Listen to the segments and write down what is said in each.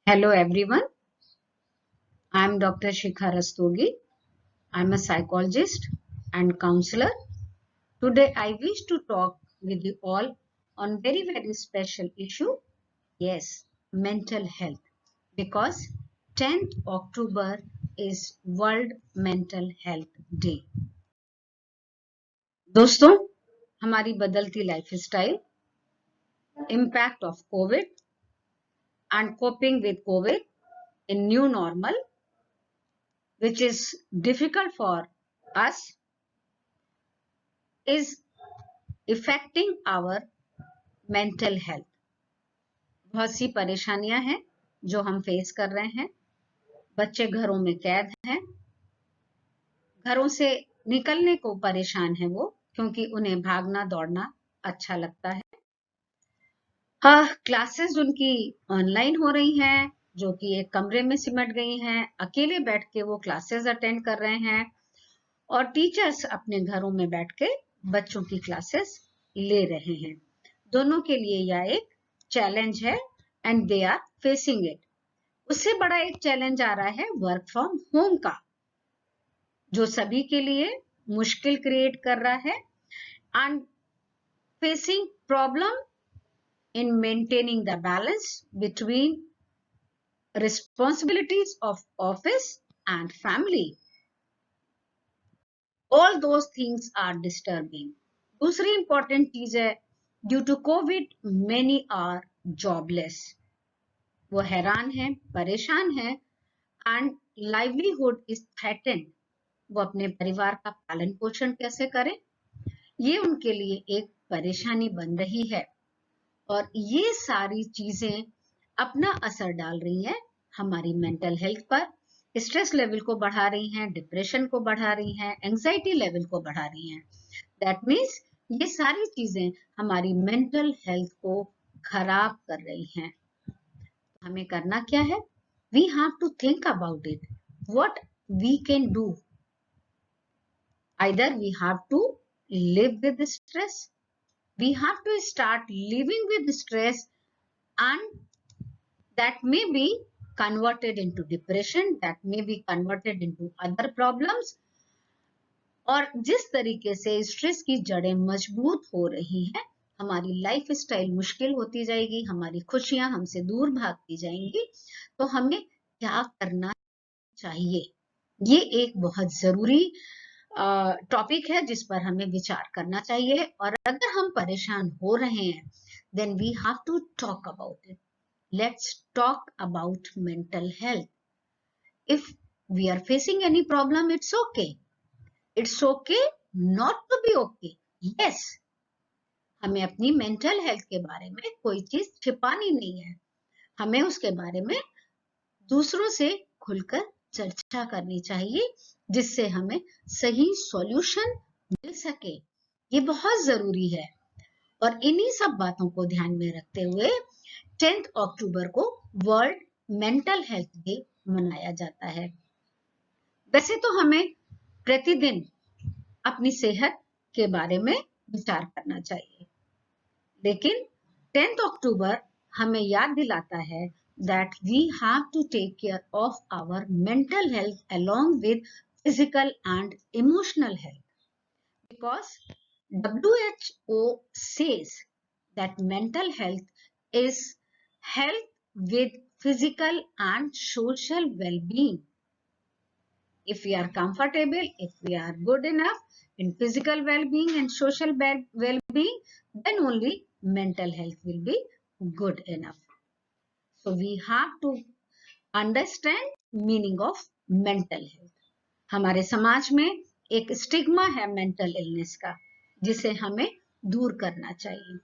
Hello everyone, I am Dr. Shikha Rastogi. I am a psychologist and counselor. Today I wish to talk with you all on very special issue. Yes, mental health. Because 10th October is World Mental Health Day. दोस्तों, हमारी बदलती lifestyle, impact of COVID and coping with COVID in new normal, which is difficult for us, is affecting our mental health. बहुत सी परेशानियां हैं जो हम face कर रहे हैं. बच्चे घरों में कैद हैं, घरों से निकलने को परेशान है वो, क्योंकि उन्हें भागना दौड़ना अच्छा लगता है. क्लासेस उनकी ऑनलाइन हो रही हैं, जो कि एक कमरे में सिमट गई हैं. अकेले बैठ के वो क्लासेस अटेंड कर रहे हैं और टीचर्स अपने घरों में बैठ के बच्चों की क्लासेस ले रहे हैं. दोनों के लिए यह एक चैलेंज है and they are facing it. उससे बड़ा एक चैलेंज आ रहा है वर्क फ्रॉम होम का, जो सभी के लिए मुश्किल क्रिएट कर रहा है and facing problem in maintaining the balance between responsibilities of office and family. All those things are disturbing. दूसरी इंपॉर्टेंट चीज है, due to Covid many are jobless. वो हैरान है, परेशान है एंड लाइवलीहुड इज थ्रेटेंड. वो अपने परिवार का पालन पोषण कैसे करें, ये उनके लिए एक परेशानी बन रही है. और ये सारी चीजें अपना असर डाल रही हैं हमारी मेंटल हेल्थ पर. स्ट्रेस लेवल को बढ़ा रही हैं, डिप्रेशन को बढ़ा रही हैं, एंजाइटी लेवल को बढ़ा रही हैं. दैट मीन्स ये सारी चीजें हमारी मेंटल हेल्थ को खराब कर रही हैं. हमें करना क्या है? We have to think about it. What we can do. Either we have to live with stress. We have to start living with stress, and that may be converted into depression, that may be converted into other problems. और जिस तरीके से stress की जड़ें मजबूत हो रही हैं, हमारी लाइफ स्टाइल मुश्किल होती जाएगी, हमारी खुशियां हमसे दूर भागती जाएंगी. तो हमें क्या करना चाहिए, ये एक बहुत जरूरी टॉपिक है जिस पर हमें विचार करना चाहिए. और अगर हम परेशान हो रहे हैं, then we have to talk about it. Let's talk about mental health. If we are facing any problem, it's okay. It's okay not to be okay. Yes, हमें अपनी मेंटल हेल्थ के बारे में कोई चीज छिपानी नहीं है. हमें उसके बारे में दूसरों से खुलकर चर्चा करनी चाहिए, जिससे हमें सही सॉल्यूशन मिल सके. ये बहुत जरूरी है. और इन्हीं सब बातों को ध्यान में रखते हुए 10th अक्टूबर को वर्ल्ड मेंटल हेल्थ डे मनाया जाता है. वैसे तो हमें प्रतिदिन अपनी सेहत के बारे में विचार करना चाहिए, लेकिन 10th अक्टूबर हमें याद दिलाता है that we have to take care of our mental health along with physical and emotional health. Because WHO says that mental health is health with physical and social well-being. If we are comfortable, if we are good enough in physical well-being and social well-being, then only mental health will be good enough. So we have to understand meaning of mental health. हमारे समाज में एक stigma है mental illness का, जिसे हमें दूर करना चाहिए.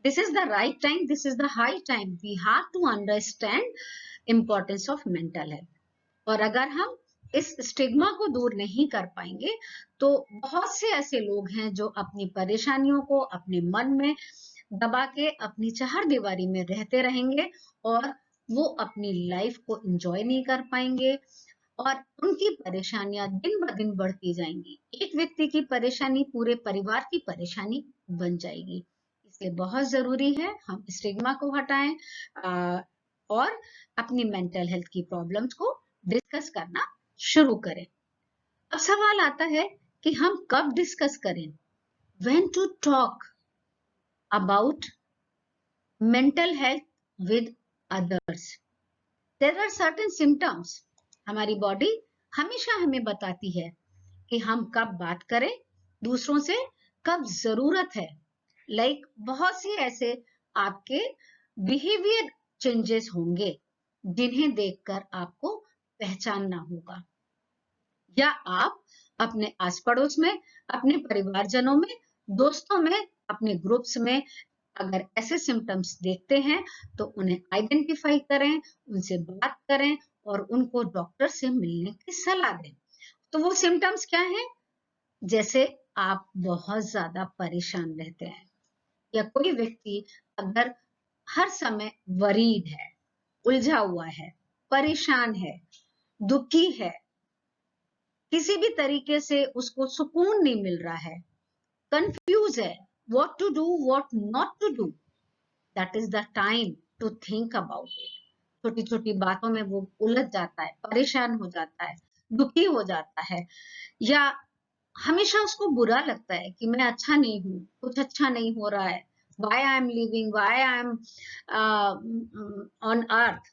This is the right time, this is the high time. We have to understand importance of mental health. और अगर हम इस स्टिग्मा को दूर नहीं कर पाएंगे, तो बहुत से ऐसे लोग हैं जो अपनी परेशानियों को अपने मन में दबा के अपनी चहारदीवारी में रहते रहेंगे और वो अपनी लाइफ को एंजॉय नहीं कर पाएंगे और उनकी परेशानियां दिन ब दिन बढ़ती जाएंगी. एक व्यक्ति की परेशानी पूरे परिवार की परेशानी बन जाएगी. इसलिए बहुत जरूरी है हम स्टिग्मा को हटाएं और अपनी मेंटल हेल्थ की प्रॉब्लम्स को डिस्कस करना शुरू करें। अब सवाल आता है कि हम कब डिस्कस करें, when to talk about mental health with others. There are certain symptoms. हमारी बॉडी हमेशा हमें बताती है कि हम कब बात करें दूसरों से, कब जरूरत है। लाइक बहुत से ऐसे आपके बिहेवियर चेंजेस होंगे जिन्हें देखकर आपको पहचानना होगा, या आप अपने आस पड़ोस में, अपने परिवारजनों में, दोस्तों में, अपने ग्रुप्स में अगर ऐसे सिम्टम्स देखते हैं तो उन्हें आइडेंटिफाई करें, उनसे बात करें और उनको डॉक्टर से मिलने की सलाह दें। तो वो सिम्टम्स क्या हैं? जैसे आप बहुत ज्यादा परेशान रहते हैं, या कोई व्यक्ति अगर हर समय वरीड है, उलझा हुआ है, परेशान है, दुखी है, किसी भी तरीके से उसको सुकून नहीं मिल रहा है, कंफ्यूज है, what to do, what not to do, that is the time to think about it. छोटी छोटी बातों में वो उलझ जाता है, परेशान हो जाता है, दुखी हो जाता है, या हमेशा उसको बुरा लगता है कि मैं अच्छा नहीं हूँ, कुछ अच्छा नहीं हो रहा है, why I am living, why I am on earth,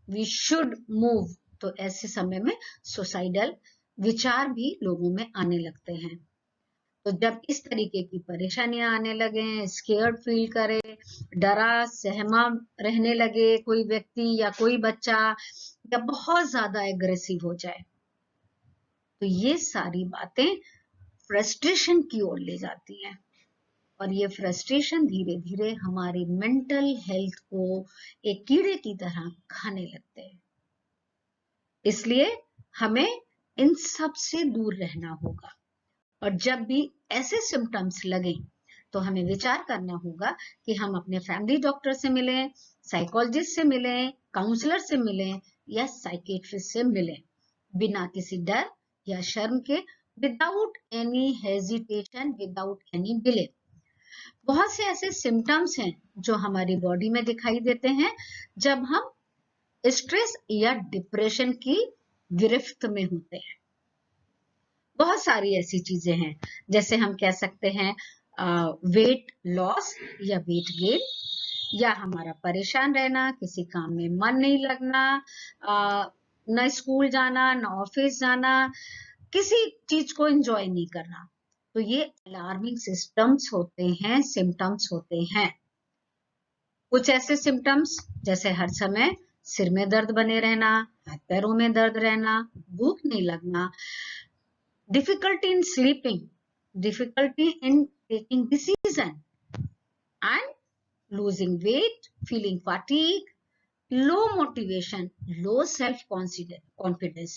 we should move. तो ऐसे समय में सुसाइडल विचार भी लोगों में आने लगते हैं। तो जब इस तरीके की परेशानियां आने लगे, स्केयर्ड फील करे, डरा सहमा रहने लगे कोई व्यक्ति या कोई बच्चा, या बहुत ज्यादा एग्रेसिव हो जाए, तो ये सारी बातें फ्रस्ट्रेशन की ओर ले जाती हैं, और ये फ्रस्ट्रेशन धीरे धीरे हमारी मेंटल हेल्थ को एक कीड़े की तरह खाने लगते हैं। इसलिए हमें इन सब से दूर रहना होगा, और जब भी ऐसे सिम्टम्स लगे तो हमें विचार करना होगा कि हम अपने फैमिली डॉक्टर से मिलें, साइकोलॉजिस्ट से मिलें, काउंसलर से मिलें या साइकेट्रिस्ट से मिलें, बिना किसी डर या शर्म के, without any hesitation, without any delay. बहुत से ऐसे सिम्टम्स हैं जो हमारी बॉडी में दिखाई देते हैं जब हम स्ट्रेस या डिप्रेशन की गिरफ्त में होते हैं। बहुत सारी ऐसी चीजें हैं, जैसे हम कह सकते हैं वेट लॉस या वेट गेन, या हमारा परेशान रहना, किसी काम में मन नहीं लगना, न स्कूल जाना, न ऑफिस जाना, किसी चीज को एंजॉय नहीं करना। तो ये अलार्मिंग सिस्टम्स होते हैं, सिम्टम्स होते हैं। कुछ ऐसे सिम्टम्स जैसे हर समय सिर में दर्द बने रहना, हाथ पैरों में दर्द रहना, भूख नहीं लगना, difficulty in sleeping, difficulty in taking decision, and losing weight, feeling fatigue, low motivation, low self confidence.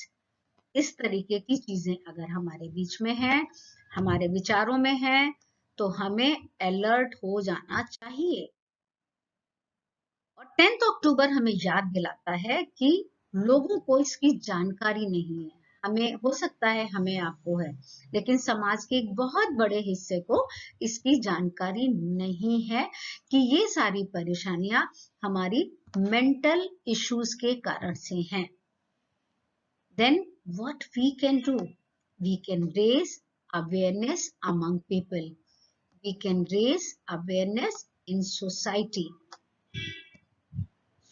इस तरीके की चीजें अगर हमारे बीच में है, हमारे विचारों में है, तो हमें अलर्ट हो जाना चाहिए। और 10 अक्टूबर हमें याद दिलाता है कि लोगों को इसकी जानकारी नहीं है। हमें हो सकता है, हमें आपको है, लेकिन समाज के एक बहुत बड़े हिस्से को इसकी जानकारी नहीं है कि ये सारी परेशानियां हमारी मेंटल इश्यूज के कारण से हैं। Then what we can do? We can raise awareness among people. We can raise awareness in society.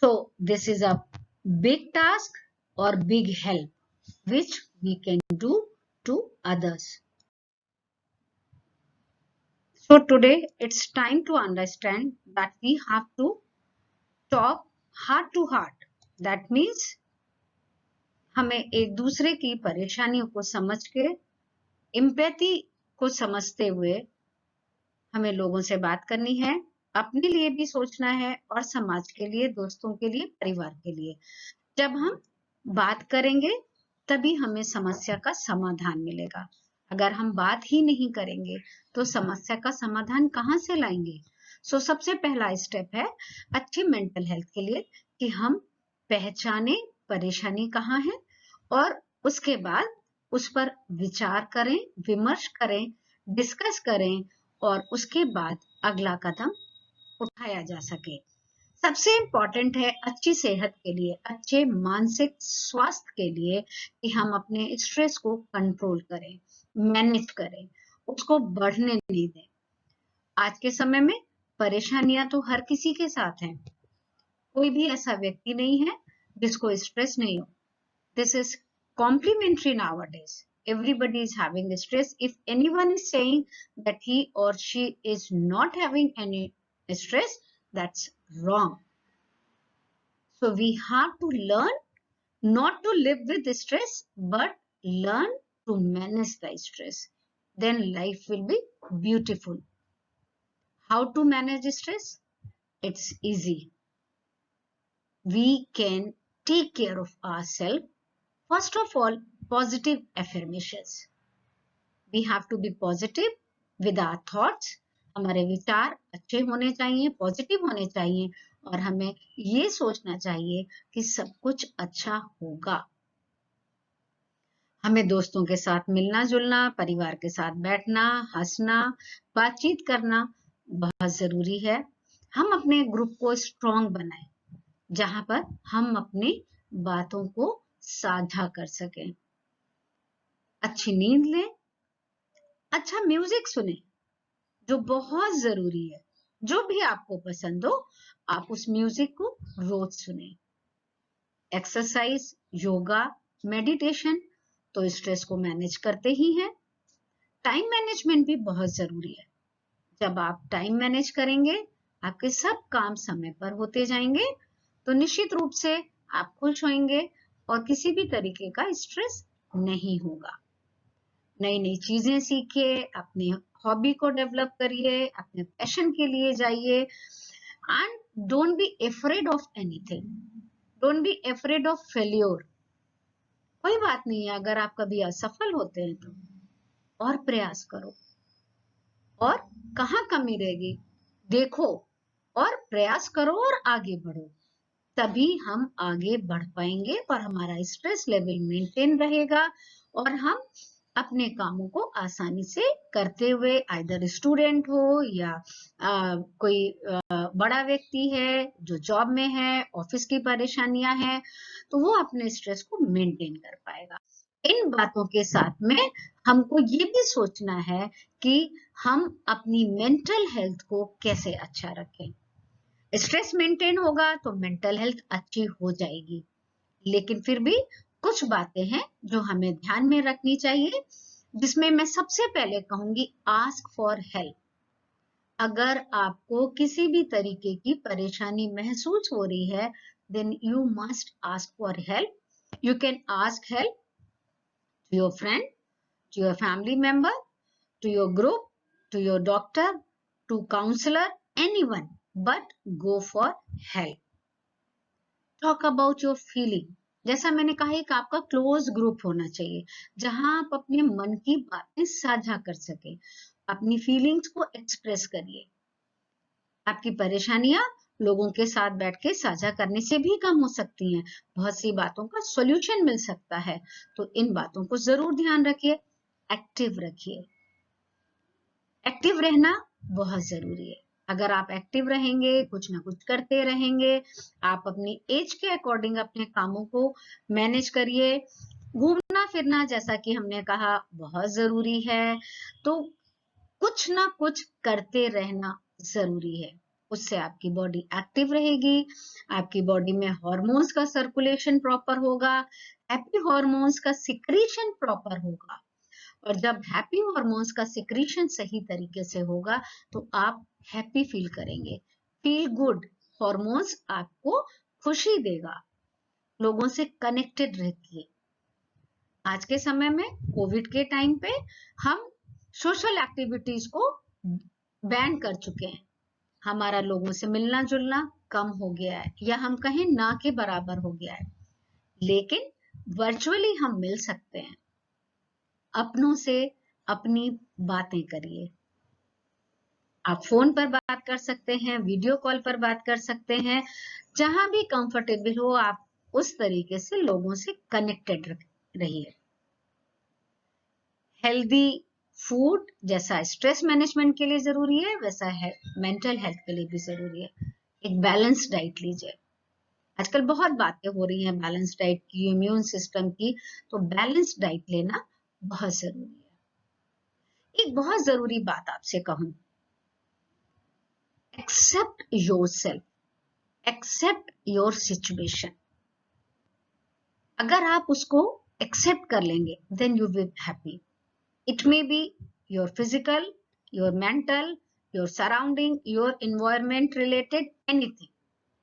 So this is a big task or big help which we can do to others. So today it's time to understand that we have to talk heart to heart. That means हमें एक दूसरे की परेशानियों को समझ के, empathy को समझते हुए हमें लोगों से बात करनी है, अपने लिए भी सोचना है और समाज के लिए, दोस्तों के लिए, परिवार के लिए। जब हम बात करेंगे तभी हमें समस्या का समाधान मिलेगा। अगर हम बात ही नहीं करेंगे तो समस्या का समाधान कहाँ से लाएंगे? सो सबसे पहला स्टेप है अच्छी मेंटल हेल्थ के लिए कि हम पहचाने परेशानी कहाँ है, और उसके बाद उस पर विचार करें, विमर्श करें, डिस्कस करें, और उसके बाद अगला कदम उठाया जा सके। सबसे इम्पोर्टेंट है अच्छी सेहत के लिए, अच्छे मानसिक स्वास्थ्य के लिए कि हम अपने स्ट्रेस को कंट्रोल करें, मैनेज करें, उसको बढ़ने नहीं दें। आज के समय में परेशानियां तो हर किसी के साथ हैं, कोई भी ऐसा व्यक्ति नहीं है जिसको स्ट्रेस नहीं हो। This is complementary nowadays. Everybody is having stress. If anyone is saying that he or she is not having any stress, that's wrong. So we have to learn not to live with stress, but learn to manage the stress. Then life will be beautiful. How to manage stress? It's easy. We can take care of ourselves. First of all, positive affirmations. We have to be positive with our thoughts. हमारे विचार अच्छे होने चाहिए, positive होने चाहिए और हमें ये सोचना चाहिए कि सब कुछ अच्छा होगा। हमें दोस्तों के साथ मिलना जुलना, परिवार के साथ बैठना, हंसना, बातचीत करना बहुत जरूरी है। हम अपने ग्रुप को स्ट्रॉन्ग बनाएं, जहां पर हम अपनी बातों को साझा कर सकें। अच्छी नींद लें, अच्छा म्यूजिक सुने, जो बहुत जरूरी है। जो भी आपको पसंद हो, आप उस म्यूजिक को रोज सुने। एक्सरसाइज, योगा, मेडिटेशन तो स्ट्रेस को मैनेज करते ही हैं। टाइम मैनेजमेंट भी बहुत जरूरी है। जब आप टाइम मैनेज करेंगे, आपके सब काम समय पर होते जाएंगे, तो निश्चित रूप से आप खुश होंगे और किसी भी तरीके का स्ट्रेस नहीं होगा। नई नई चीजें सीखिए, अपनी हॉबी को डेवलप करिए, अपने पैशन के लिए जाइए and don't be afraid of anything, don't be afraid of failure. कोई बात नहीं है अगर आप कभी असफल होते हैं तो, और प्रयास करो। और कहाँ कमी रहेगी देखो और प्रयास करो और आगे बढ़ो, तभी हम आगे बढ़ पाएंगे और हमारा स्ट्रेस लेवल मेंटेन रहेगा और हम अपने कामों को आसानी से करते हुए, आइदर स्टूडेंट हो या कोई बड़ा व्यक्ति है जो जॉब में है, ऑफिस की परेशानियां हैं, तो वो अपने स्ट्रेस को मेंटेन कर पाएगा। इन बातों के साथ में हमको ये भी सोचना है कि हम अपनी मेंटल हेल्थ को कैसे अच्छा रखें। स्ट्रेस मेंटेन होगा तो मेंटल हेल्थ अच्छी हो जाएगी, लेकिन फिर भी कुछ बातें हैं जो हमें ध्यान में रखनी चाहिए, जिसमें मैं सबसे पहले कहूंगी आस्क फॉर हेल्प। अगर आपको किसी भी तरीके की परेशानी महसूस हो रही है, then you must ask for help. You can ask help to your friend, to your family member, to your group, to your doctor, to counselor, anyone, but go for help. Talk about your feeling. जैसा मैंने कहा कि आपका close group होना चाहिए, जहां आप अपने मन की बातें साझा कर सके, अपनी फीलिंग्स को एक्सप्रेस करिए। आपकी परेशानियां लोगों के साथ बैठ के साझा करने से भी कम हो सकती हैं, बहुत सी बातों का सॉल्यूशन मिल सकता है, तो इन बातों को जरूर ध्यान रखिए। एक्टिव रखिए, एक्टिव रहना बहुत जरूरी है। अगर आप एक्टिव रहेंगे, कुछ ना कुछ करते रहेंगे, आप अपनी एज के अकॉर्डिंग अपने कामों को मैनेज करिए। घूमना फिरना, जैसा कि हमने कहा, बहुत जरूरी है, तो कुछ ना कुछ करते रहना जरूरी है। उससे आपकी बॉडी एक्टिव रहेगी, आपकी बॉडी में हार्मोन्स का सर्कुलेशन प्रॉपर होगा, हैप्पी हार्मोन्स का सिक्रीशन प्रॉपर होगा, और जब हैप्पी हार्मोन्स का सिक्रीशन सही तरीके से होगा तो आप हैप्पी फील करेंगे। फील गुड हार्मोन्स आपको खुशी देगा, लोगों से कनेक्टेड रहती। आज के समय में कोविड के टाइम पे हम सोशल एक्टिविटीज को बैन कर चुके हैं, हमारा लोगों से मिलना जुलना कम हो गया है, या हम कहें ना के बराबर हो गया है, लेकिन वर्चुअली हम मिल सकते हैं। अपनों से अपनी बातें करिए, आप फोन पर बात कर सकते हैं, वीडियो कॉल पर बात कर सकते हैं, जहां भी कंफर्टेबल हो आप उस तरीके से लोगों से कनेक्टेड रहिए। हेल्दी फूड जैसा स्ट्रेस मैनेजमेंट के लिए जरूरी है, वैसा है मेंटल हेल्थ के लिए भी जरूरी है। एक बैलेंस डाइट लीजिए। आजकल बहुत बातें हो रही हैं बैलेंस डाइट की, इम्यून सिस्टम की, तो बैलेंस डाइट लेना बहुत जरूरी है। एक बहुत जरूरी बात आपसे कहूं, accept yourself, accept your situation. अगर आप उसको एक्सेप्ट कर लेंगे, then you will happy. It may be your physical, your mental, your surrounding, your environment related, anything.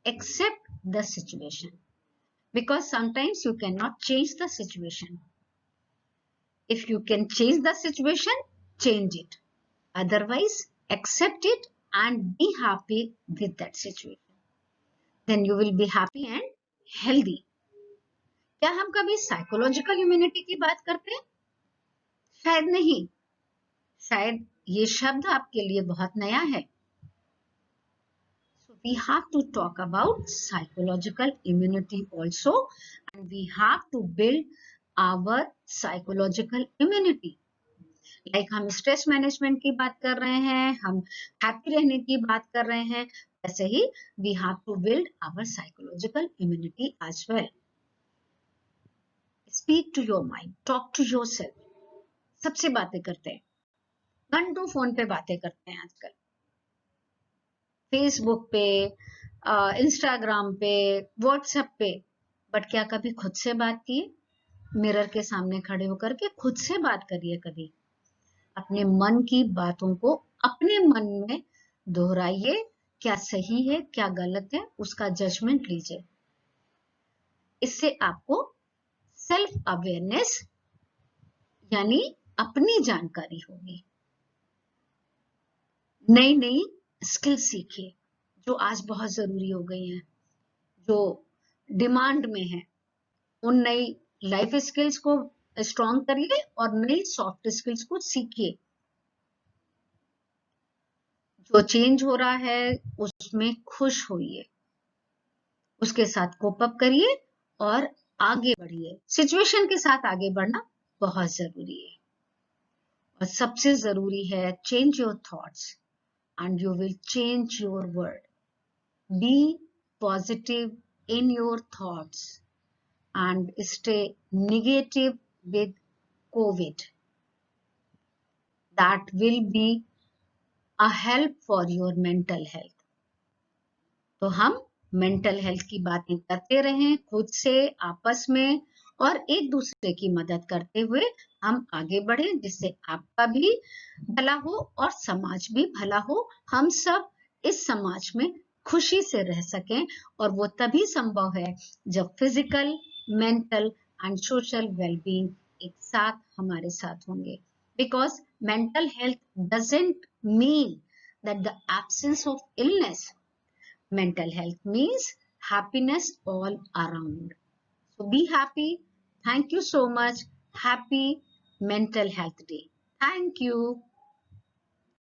Accept the situation, because sometimes you cannot change the situation. If you can change the situation, change it. Otherwise, accept it and be happy with that situation. Then you will be happy and healthy. क्या हम कभी psychological immunity की बात करते हैं? शायद नहीं, शायद ये शब्द आपके लिए बहुत नया है। So we have to talk about psychological immunity also, and we have to build our psychological immunity. Like हम स्ट्रेस मैनेजमेंट की बात कर रहे हैं, हम हैप्पी रहने की बात कर रहे हैं, वैसे ही we have to build our psychological immunity as well. Speak to your mind, talk to yourself. सबसे बातें करते हैं, घंटों फोन पे बातें करते हैं आजकल, फेसबुक पे, इंस्टाग्राम पे, व्हाट्सएप पे, बट क्या कभी खुद से बात किए? मिरर के सामने खड़े होकर के खुद से बात करिए। कभी अपने मन की बातों को अपने मन में दोहराइए, क्या सही है क्या गलत है उसका जजमेंट लीजिए। इससे आपको सेल्फ अवेयरनेस यानी अपनी जानकारी होगी। नई नई स्किल सीखिए जो आज बहुत जरूरी हो गई हैं, जो डिमांड में है। उन नई लाइफ स्किल्स को स्ट्रॉन्ग करिए और नई सॉफ्ट स्किल्स को सीखिए। जो चेंज हो रहा है उसमें खुश होइए, उसके साथ कोप अप करिए और आगे बढ़िए। सिचुएशन के साथ आगे बढ़ना बहुत जरूरी है। और सबसे जरूरी है change your thoughts and you will change your world. Be positive in your thoughts and stay negative with COVID. That will be a help for your mental health. तो हम मेंटल हेल्थ की बातें करते रहें खुद से, आपस में, और एक दूसरे की मदद करते हुए हम आगे बढ़ें, जिससे आपका भी भला हो और समाज भी भला हो। हम सब इस समाज में खुशी से रह सकें, और वो तभी संभव है जब physical, mental and social wellbeing एक साथ हमारे साथ होंगे। Because mental health doesn't mean that the absence of illness. Mental health means happiness all around. So be happy. Thank you so much. Happy Mental Health Day. Thank you.